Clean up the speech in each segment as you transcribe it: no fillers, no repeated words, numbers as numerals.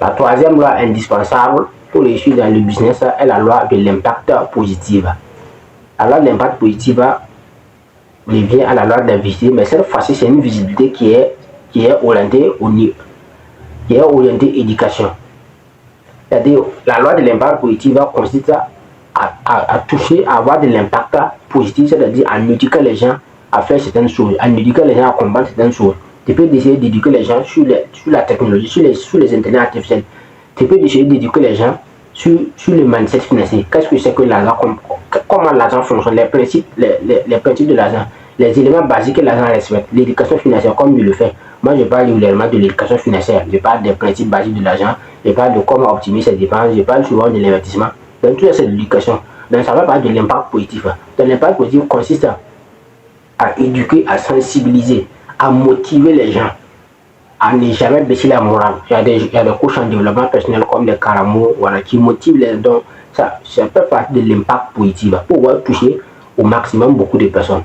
La troisième loi indispensable pour réussir dans le business est la loi de l'impact positif. La loi de l'impact positif revient à la loi de la visibilité, mais cette fois-ci, c'est une visibilité qui est orientée éducation. C'est-à-dire, la loi de l'impact positif consiste à toucher, à avoir de l'impact positif, c'est-à-dire en éduquant les gens à faire certaines choses, en éduquant les gens à comprendre certaines choses. Tu peux essayer d'éduquer les gens sur la technologie, sur les internets artificiels. Tu peux essayer d'éduquer les gens sur le mindset financier. Qu'est-ce que c'est que l'argent, comment l'argent fonctionne, les principes de l'argent, les éléments basiques que l'argent respecte, l'éducation financière, comme je le fais. Moi, je parle régulièrement de l'éducation financière, je parle des principes basiques de l'argent, je parle de comment optimiser ses dépenses, je parle souvent de l'investissement. Donc, tout ça, c'est de l'éducation. Donc, ça va parler de l'impact positif. Donc, l'impact positif consiste à éduquer, à sensibiliser, à motiver les gens, à ne jamais baisser la morale. Il y a des coachs en développement personnel comme les Karamo, voilà, qui motivent les dons. Ça peut partie de l'impact positif pour pouvoir toucher au maximum beaucoup de personnes.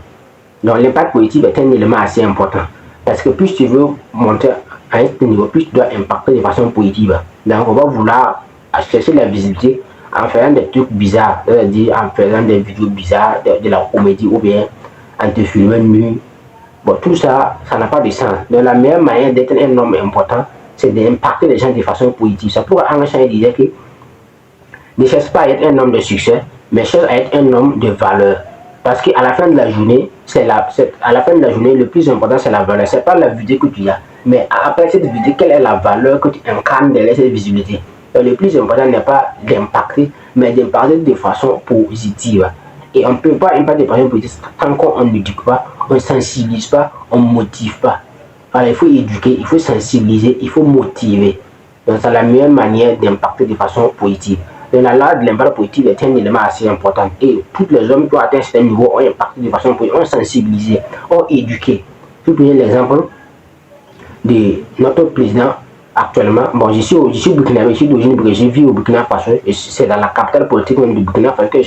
Donc, l'impact positif est un élément assez important. Parce que plus tu veux monter à un niveau, plus tu dois impacter de façon positive. Donc, on va vouloir chercher la visibilité en faisant des trucs bizarres, c'est-à-dire en faisant des vidéos bizarres, de la comédie ou bien en te filmant nu. Bon, tout ça, ça n'a pas de sens. Donc, la meilleure manière d'être un homme important, c'est d'impacter les gens de façon positive. C'est pourquoi Einstein disait que ne cherche pas à être un homme de succès, mais cherche à être un homme de valeur. Parce qu'à la fin de la journée, le plus important, c'est la valeur. Ce n'est pas la vidéo que tu as. Mais après cette vidéo, quelle est la valeur que tu incarnes derrière cette visibilité? Donc, le plus important n'est pas d'impacter, mais d'impacter de façon positive. Et on ne peut pas impacter de façon positive tant qu'on n'éduque pas, on ne sensibilise pas, on ne motive pas. Alors, il faut éduquer, il faut sensibiliser, il faut motiver. Donc, c'est la meilleure manière d'impacter de façon positive. Donc, la loi de l'impact positif est un élément assez important. Et tous les hommes qui ont atteint un certain niveau ont impacté de façon positive, ont sensibilisé, ont éduqué. Je vais donner l'exemple de notre président actuellement. Bon, je suis burkinabé, je suis d'origine burkinabé, je vis au Burkina Faso. Et c'est dans la capitale politique du Burkina Faso que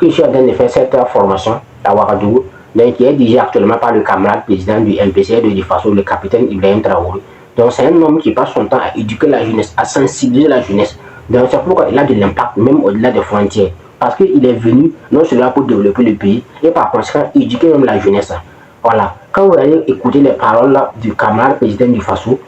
je suis en train de faire cette formation à Ouagadougou. Donc, qui est dirigé actuellement par le camarade président du MPCR de Faso, le capitaine Ibrahim Traoré. Donc, c'est un homme qui passe son temps à éduquer la jeunesse, à sensibiliser la jeunesse. Donc, c'est pourquoi il a de l'impact, même au-delà des frontières. Parce qu'il est venu non seulement pour développer le pays, et par conséquent, éduquer même la jeunesse. Voilà. Quand vous allez écouter les paroles du camarade président du Faso,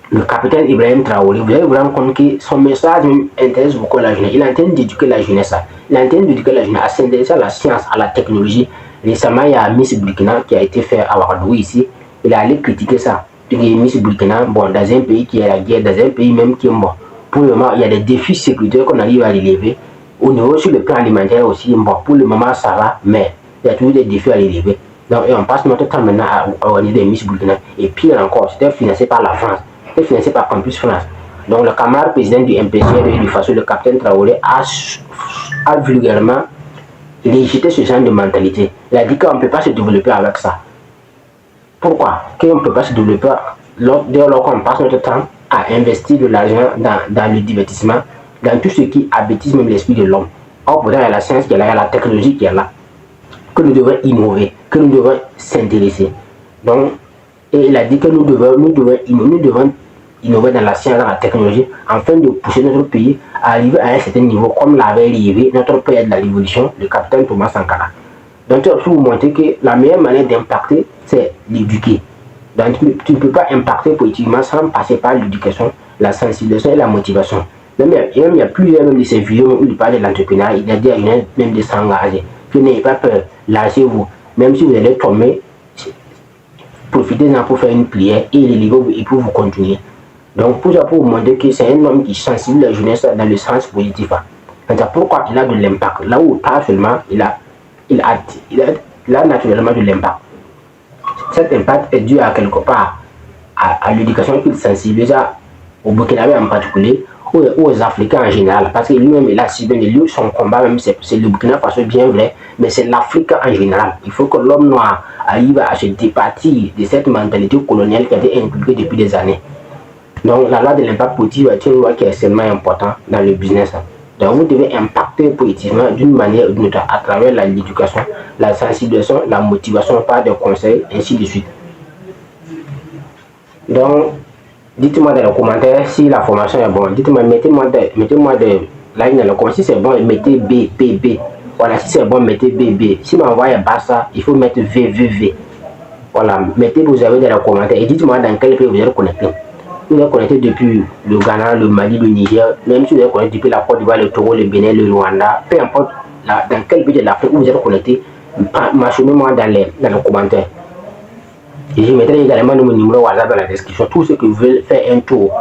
le capitaine Ibrahim Traoré, vous allez vous rendre compte que son message intéresse beaucoup la jeunesse. Il est en train d'éduquer la jeunesse. Il est en train d'éduquer la jeunesse à s'intéresser à la science, à la technologie. Récemment, il y a Miss Burkina qui a été fait à Ouagadougou ici. Il est allé critiquer ça. Miss Burkina, bon, dans un pays qui est la guerre, dans un pays même qui est mort. Pour le moment, il y a des défis sécuritaires qu'on arrive à relever. Au niveau sur le plan alimentaire aussi, bon, pour le moment, ça va, mais il y a toujours des défis à relever. Donc, on passe notre temps maintenant à organiser des Miss Burkina. Et pire encore, c'était financé par la France. C'était financé par Campus France. Donc, le camarade président du MPCR et du Faso, le capitaine Traoré, a vulgairement rejeté ce genre de mentalité. Il a dit qu'on ne peut pas se développer avec ça. Pourquoi? Qu'on ne peut pas se développer dès lors qu'on passe notre temps à investir de l'argent dans le divertissement, dans tout ce qui abêtise même l'esprit de l'homme. Or, pourtant, il y a la science qui est là, il y a la technologie qui est là, que nous devons innover, que nous devons s'intéresser. Donc, et il a dit que nous devons innover dans la science, dans la technologie, afin de pousser notre pays à arriver à un certain niveau, comme l'avait rêvé notre père de la Révolution, le capitaine Thomas Sankara. Donc, il faut vous montrer que la meilleure manière d'impacter, c'est d'éduquer. Donc, tu ne peux pas impacter positivement sans passer par l'éducation, la sensibilisation et la motivation. Même il y a plusieurs de ces vidéos où il parle de l'entrepreneuriat, il a dit à une même de s'engager. Que n'ayez pas peur, lâchez-vous. Même si vous allez tomber, profitez-en pour faire une prière et les livres et pour vous continuer. Donc, pour vous montrer que c'est un homme qui sensibilise la jeunesse dans le sens positif. C'est pourquoi il a de l'impact. Là où pas seulement, il a naturellement de l'impact. Cet impact est dû à quelque part à l'éducation qu'il sensibilise aux Burkinabés en particulier, ou aux Africains en général, parce que lui-même il a si bien de lui, son combat même c'est le Burkina Faso bien vrai, mais c'est l'Afrique en général. Il faut que l'homme noir arrive à se départir de cette mentalité coloniale qui a été inculquée depuis des années. Donc la loi de l'impact positif est une loi qui est extrêmement importante dans le business. Donc vous devez impacter positivement d'une manière ou d'une autre à travers l'éducation, la sensibilisation, la motivation par des conseils, ainsi de suite. Donc, dites-moi dans les commentaires si la formation est bonne. Dites-moi, mettez-moi de la ligne dans le commentaire. Si c'est bon, mettez B, P, B. Voilà, si c'est bon, mettez B, B. Si m'envoie Barça, il faut mettre V, V, V. Voilà, mettez vous avez dans les commentaires et dites-moi dans quel pays vous êtes connecté. Vous êtes connecté depuis le Ghana, le Mali, le Niger, même si vous êtes connecté depuis la Côte d'Ivoire, le Togo, le Bénin, le Rwanda, peu importe dans quel pays de l'Afrique vous êtes connecté, mentionnez-moi dans les commentaires. Et je mettrai également mon numéro WhatsApp dans la description. Tous ceux qui veulent faire un tour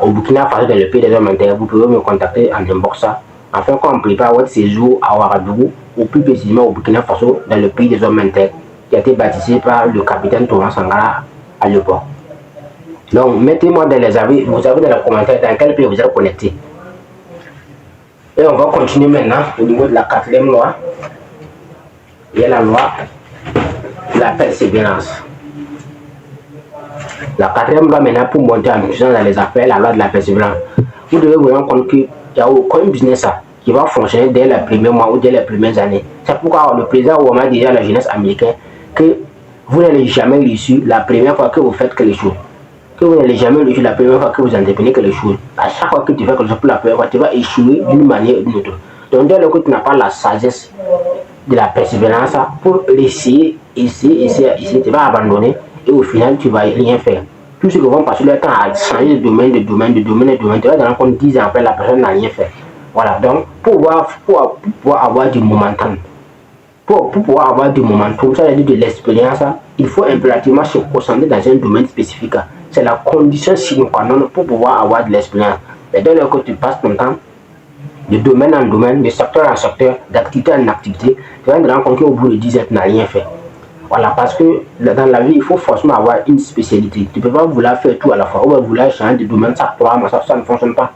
au Burkina Faso dans le pays des hommes inter, vous pouvez me contacter en inbox. Afin qu'on prépare votre séjour à Ouagadougou, ou plus précisément au Burkina Faso, dans le pays des hommes inter, qui a été baptisé par le capitaine Thomas Sankara à l'époque. Donc, mettez-moi dans les avis, vous avez dans les commentaires dans quel pays vous êtes connecté. Et on va continuer maintenant au niveau de la 4e loi. Il y a la loi de la persévérance. La 4e loi maintenant pour monter en puissance dans les affaires, la loi de la persévérance. Vous devez vous rendre compte qu'il n'y a aucun business qui va fonctionner dès les premiers mois ou dès les premières années. C'est pourquoi le président Obama dit à la jeunesse américaine que vous n'allez jamais réussir la première fois que vous faites quelque chose. Que vous n'allez jamais réussir la première fois que vous entreprenez quelque chose. À chaque fois que tu fais quelque chose pour la première fois, tu vas échouer d'une manière ou d'une autre. Donc dès lors que tu n'as pas la sagesse de la persévérance pour essayer, tu vas abandonner et au final tu ne vas rien faire. Tous ceux qui vont passer leur temps à changer de domaine, tu vas te rendre compte 10 ans après la personne n'a rien fait. Voilà, donc pour pouvoir avoir du momentum, pour pouvoir avoir du momentum, ça veut dire de l'expérience, il faut impérativement se concentrer dans un domaine spécifique. C'est la condition sine qua non pour pouvoir avoir de l'expérience. Mais dès lors que tu passes ton temps de domaine en domaine, de secteur en secteur, d'activité en activité, tu vas te rendre compte qu'au bout de 10 ans, tu n'as rien fait. Voilà, parce que dans la vie, il faut forcément avoir une spécialité. Tu ne peux pas vouloir faire tout à la fois, ou vouloir changer de domaine, ça ne fonctionne pas.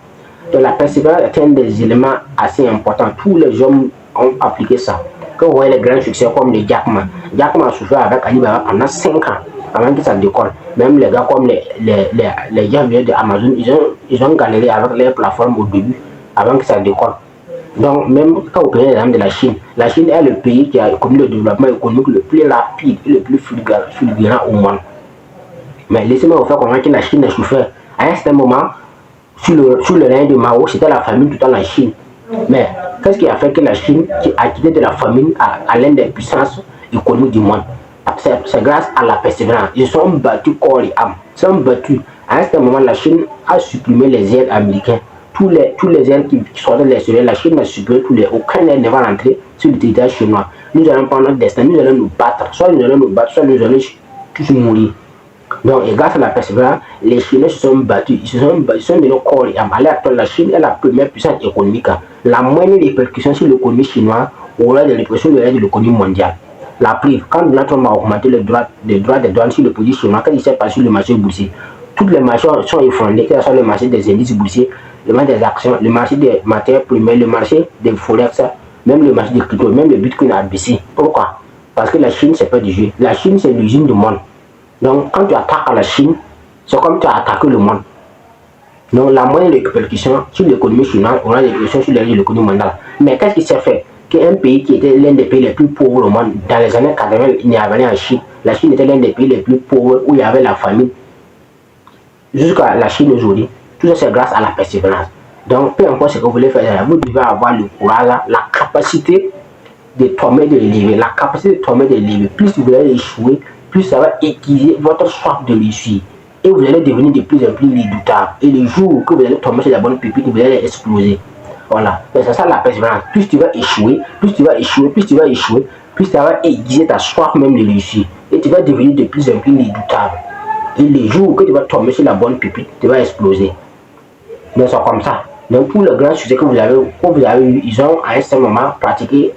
Donc la persévérance est un des éléments assez importants. Tous les hommes ont appliqué ça. Quand vous voyez les grands succès comme les Jack Ma. Jack Ma a souffert avec Alibaba pendant 5 ans avant que ça décolle. Même les gars comme les gens de Amazon, ils ont galéré avec les plateformes au début avant que ça décolle. Donc même quand vous prenez l'exemple de la Chine est le pays qui a connu le développement économique le plus rapide et le plus fulgurant au monde. Mais laissez-moi vous faire comprendre que la Chine a souffert. À un certain moment, sur le règne de Mao, c'était la famine tout en la Chine. Mais qu'est-ce qui a fait que la Chine, qui a quitté de la famine à l'une des puissances économiques du monde? C'est grâce à la persévérance. Ils sont battus corps et âme. Ils sont battus. À un certain moment, la Chine a supprimé les aides américains. Tous les aides qui sortaient de l'extérieur, la Chine a supprimé tous les. Aucun aide ne va rentrer sur le territoire chinois. Nous allons prendre notre destin, nous allons nous battre. Soit nous allons nous battre, soit nous allons tous mourir. Donc, et grâce à la persévérance, les Chinois se sont battus, ils se sont donnés corps et âme. À l'heure actuelle, la Chine est la première puissance économique. La moindre répercussion sur l'économie chinoise aura des répercussions de l'économie mondiale. La preuve, quand Donald Trump a augmenté les droits des douanes sur le produit chinois, quand il s'est passé sur le marché boursier, tous les marchés sont effondrés, que ce soit le marché des indices boursiers, le marché des actions, le marché des matières premières, le marché des forex, même le marché des cryptos, même le bitcoin a baissé. Pourquoi? Parce que la Chine, c'est pas du jeu. La Chine, c'est l'usine du monde. Donc, quand tu attaques à la Chine, c'est comme tu as attaqué le monde. Donc, la moindre répercussion sur l'économie chinoise aura des répercussions sur l'économie mondiale. Mais qu'est-ce qui s'est fait? Qu'un pays qui était l'un des pays les plus pauvres au monde, dans les années 80, il n'y avait rien en Chine. La Chine était l'un des pays les plus pauvres où il y avait la famine. Jusqu'à la Chine aujourd'hui, tout ça c'est grâce à la persévérance. Donc, peu importe ce que vous voulez faire, vous devez avoir le courage, la capacité de tomber, de l'élever. La capacité de tomber, de l'élever. Plus vous allez échouer, plus ça va aiguiser votre soif de réussir. Et vous allez devenir de plus en plus redoutable. Et le jour que vous allez tomber sur la bonne pépite, vous allez exploser. Voilà. C'est ça la persévérance. Plus tu vas échouer, plus tu vas échouer, plus tu vas échouer, plus ça va aiguiser ta soif même de réussir. Et tu vas devenir de plus en plus redoutable. Et le jour que tu vas tomber sur la bonne pépite, tu vas exploser. Donc c'est comme ça. Donc tous les grands succès que vous avez eu, ils ont à un certain moment pratiqué.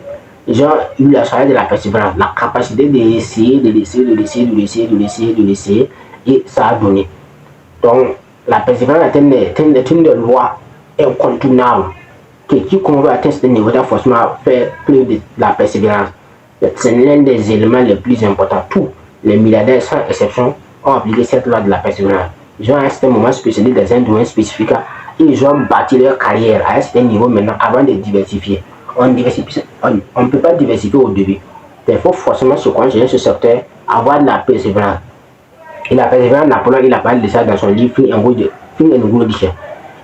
Ils ont eu la sagesse de la persévérance, la capacité d'essayer, de l'essayer, et ça a donné. Donc, la persévérance est une loi incontournable que quiconque veut atteindre ce niveau doit forcément faire preuve de la persévérance. C'est l'un des éléments les plus importants. Tous les milliardaires, sans exception, ont appliqué cette loi de la persévérance. Ils ont à un certain moment spécialisé dans un domaine spécifique et ils ont bâti leur carrière à un certain niveau maintenant avant de diversifier. On ne peut pas diversifier au début. Il faut forcément se concentrer sur ce secteur, avoir de la persévérance. Et la persévérance, Napoléon, il a parlé de ça dans son livre Fin and Good.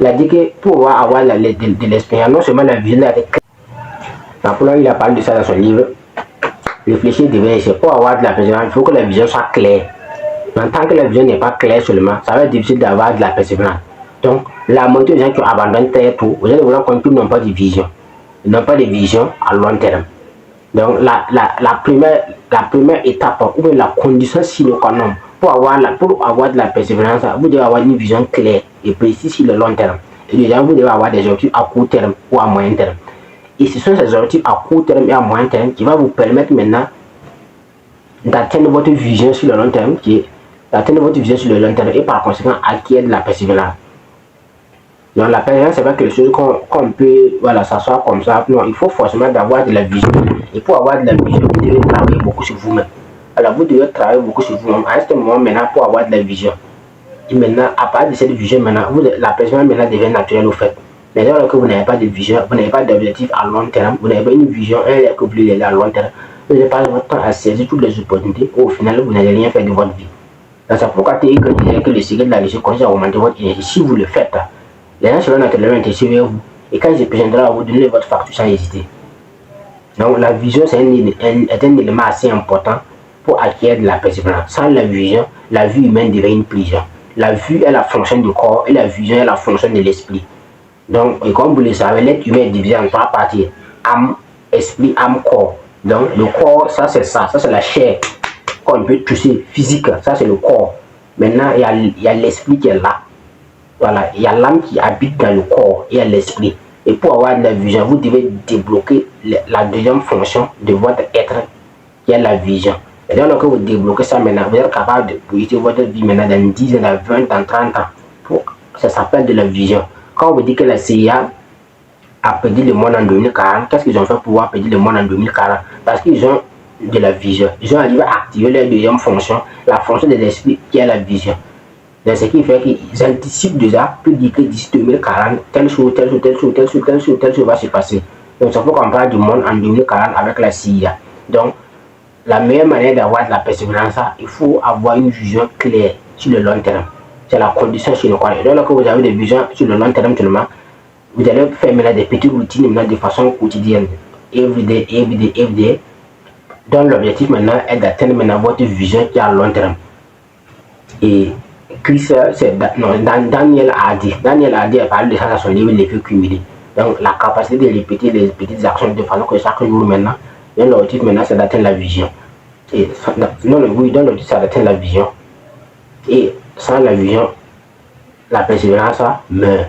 Il a dit que pour avoir de l'expérience, non seulement la vision doit être claire. Napoléon, il a parlé de ça dans son livre Réfléchir devient échec. Pour avoir de la persévérance, il faut que la vision soit claire. Mais tant que la vision n'est pas claire seulement, ça va être difficile d'avoir de la persévérance. Donc, la moitié des gens qui abandonnent très tôt, vous allez voir qu'ils n'ont pas de vision. Ils n'ont pas de vision à long terme. Donc, la première étape, ou bien la condition sine qua non, pour avoir de la persévérance, vous devez avoir une vision claire et précise sur le long terme. Et déjà, vous devez avoir des objectifs à court terme ou à moyen terme. Et ce sont ces objectifs à court terme et à moyen terme qui vont vous permettre maintenant d'atteindre votre vision sur le long terme, et par conséquent acquérir de la persévérance. Donc la persévérance, c'est pas quelque chose qu'on peut s'asseoir comme ça. Non, il faut forcément d'avoir de la vision. Et pour avoir de la vision, vous devez travailler beaucoup sur vous-même. Alors vous devez travailler beaucoup sur vous-même à ce moment maintenant pour avoir de la vision. Et maintenant, à partir de cette vision, maintenant, la persévérance maintenant devient naturelle au fait. Mais alors que vous n'avez pas de vision, vous n'avez pas d'objectif à long terme, vous n'avez pas une vision, un rêve que vous voulez à long terme, vous n'avez pas votre temps à saisir toutes les opportunités, au final, vous n'allez rien faire de votre vie. Donc c'est pourquoi tu disais que le secret de la réussite consiste à augmenter votre énergie. Si vous le faites, les gens seront naturellement intéressés vers vous. Et quand ils se présenteront à vous, donnez votre facture sans hésiter. Donc la vision est un élément assez important pour acquérir de la persévérance. Sans la vision, la vie humaine devient une prison. La vue est la fonction du corps et la vision est la fonction de l'esprit. Donc, et comme vous le savez, l'être humain est divisé en 3 parties. Âme, esprit, âme, corps. Donc le corps, ça c'est la chair qu'on peut toucher, physique, ça c'est le corps. Maintenant, il y a l'esprit qui est là. Voilà, il y a l'âme qui habite dans le corps et il y a l'esprit. Et pour avoir de la vision, vous devez débloquer la deuxième fonction de votre être, qui est la vision. Et dès lors que vous débloquez ça maintenant, vous êtes capable de projeter votre vie maintenant dans 10 ans, dans 20 ans, 30 ans. Ça s'appelle de la vision. Quand on vous dit que la CIA a perdu le monde en 2040, qu'est-ce qu'ils ont fait pour pouvoir perdre le monde en 2040? Parce qu'ils ont de la vision. Ils ont arrivé à activer leur deuxième fonction, la fonction de l'esprit qui est la vision. Donc, ce qui fait qu'ils anticipent déjà, pour dire que d'ici 2040, telle chose va se passer. Donc c'est pourquoi on parle du monde en 2040 avec la CIA. Donc la meilleure manière d'avoir de la persévérance, il faut avoir une vision claire sur le long terme. C'est la condition sur laquelle, dès lors que vous avez des visions sur le long terme seulement, vous allez faire maintenant des petites routines maintenant de façon quotidienne, everyday. Donc l'objectif maintenant est d'atteindre maintenant votre vision qui est à long terme. Et Daniel Hardy a parlé de ça dans son livre L'effet cumulé. Donc la capacité de répéter les petites actions de façon que chaque jour maintenant, l'objectif maintenant c'est d'atteindre la vision. Et l'objectif c'est d'atteindre la vision. Et sans la vision, la persévérance meurt.